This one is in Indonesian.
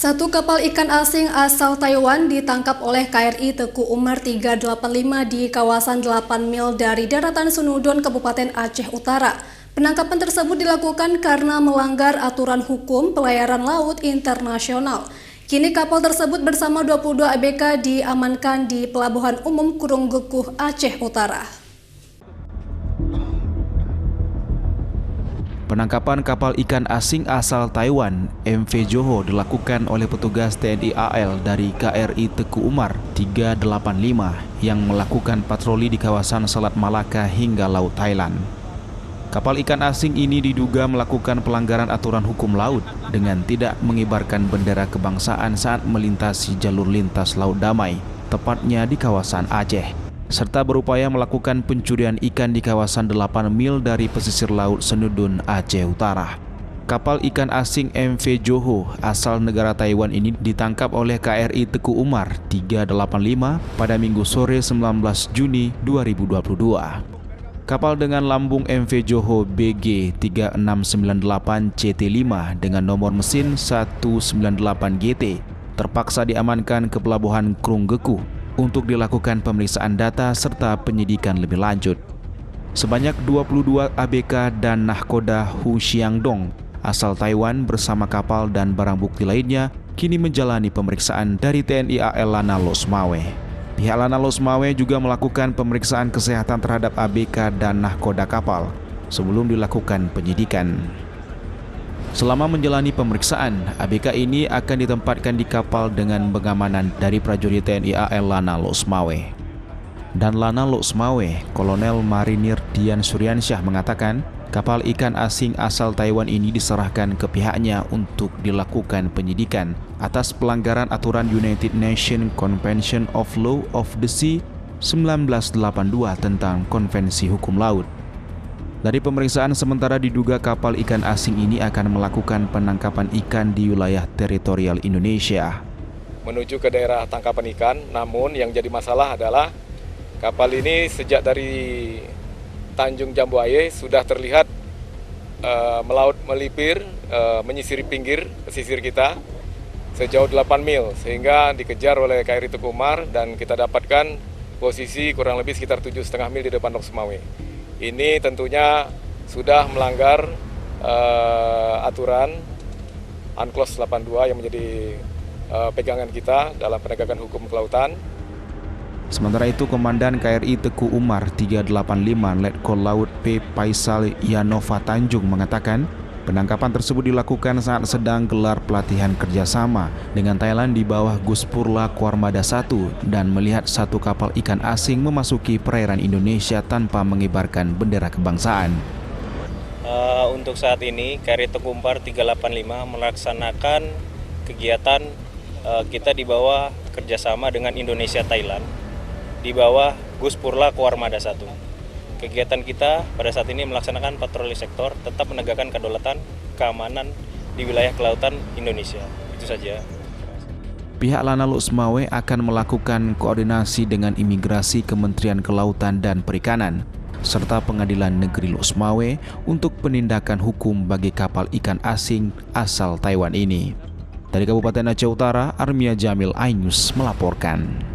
Satu kapal ikan asing asal Taiwan ditangkap oleh KRI Teku Umar 385 di kawasan 8 mil dari daratan Senudon, Kabupaten Aceh Utara. Penangkapan tersebut dilakukan karena melanggar aturan hukum pelayaran laut internasional. Kini kapal tersebut bersama 22 ABK diamankan di Pelabuhan Umum Kurunggekuh, Aceh Utara. Penangkapan kapal ikan asing asal Taiwan MV Johor dilakukan oleh petugas TNI AL dari KRI Teku Umar 385 yang melakukan patroli di kawasan Selat Malaka hingga Laut Thailand. Kapal ikan asing ini diduga melakukan pelanggaran aturan hukum laut dengan tidak mengibarkan bendera kebangsaan saat melintasi jalur lintas laut damai, tepatnya di kawasan Aceh, serta berupaya melakukan pencurian ikan di kawasan 8 mil dari pesisir laut Senudon, Aceh Utara. Kapal ikan asing MV Johor asal negara Taiwan ini ditangkap oleh KRI Teku Umar 385 pada Minggu sore 19 Juni 2022. Kapal dengan lambung MV Johor BG 3698 CT5 dengan nomor mesin 198 GT terpaksa diamankan ke Pelabuhan Kurunggekuh untuk dilakukan pemeriksaan data serta penyidikan lebih lanjut. Sebanyak 22 ABK dan nahkoda Hu Xiangdong asal Taiwan bersama kapal dan barang bukti lainnya kini menjalani pemeriksaan dari TNI AL Lanal Los Maweh. Pihak Lanal Los Maweh juga melakukan pemeriksaan kesehatan terhadap ABK dan nahkoda kapal sebelum dilakukan penyidikan. Selama menjalani pemeriksaan, ABK ini akan ditempatkan di kapal dengan pengamanan dari prajurit TNI AL Lanal Los Maweh. Dan Lanal Los Maweh, Kolonel Marinir Dian Suryansyah mengatakan, kapal ikan asing asal Taiwan ini diserahkan ke pihaknya untuk dilakukan penyidikan atas pelanggaran aturan United Nations Convention of Law of the Sea 1982 tentang Konvensi Hukum Laut. Dari pemeriksaan sementara diduga kapal ikan asing ini akan melakukan penangkapan ikan di wilayah teritorial Indonesia. Menuju ke daerah tangkapan ikan, namun yang jadi masalah adalah kapal ini sejak dari Tanjung Jambuaye sudah terlihat melaut melipir, menyisiri pinggir pesisir kita sejauh 8 mil, sehingga dikejar oleh KRI Teku Umar dan kita dapatkan posisi kurang lebih sekitar 7,5 mil di depan Los Maweh. Ini tentunya sudah melanggar aturan UNCLOS 82 yang menjadi pegangan kita dalam penegakan hukum kelautan. Sementara itu, Komandan KRI Teku Umar 385 Letkol Laut P. Faisal Yanova Tanjung mengatakan penangkapan tersebut dilakukan saat sedang gelar pelatihan kerjasama dengan Thailand di bawah Guspurla Kuarmada 1 dan melihat satu kapal ikan asing memasuki perairan Indonesia tanpa mengibarkan bendera kebangsaan. Untuk saat ini, KRI Teku Umar 385 melaksanakan kegiatan kita di bawah kerjasama dengan Indonesia Thailand di bawah Guspurla Kuarmada 1. Kegiatan kita pada saat ini melaksanakan patroli sektor, tetap menegakkan kedaulatan, keamanan di wilayah kelautan Indonesia. Itu saja. Pihak Lanal Los Maweh akan melakukan koordinasi dengan imigrasi Kementerian Kelautan dan Perikanan serta Pengadilan Negeri Los Maweh untuk penindakan hukum bagi kapal ikan asing asal Taiwan ini. Dari Kabupaten Aceh Utara, Armia Jamil, iNews melaporkan.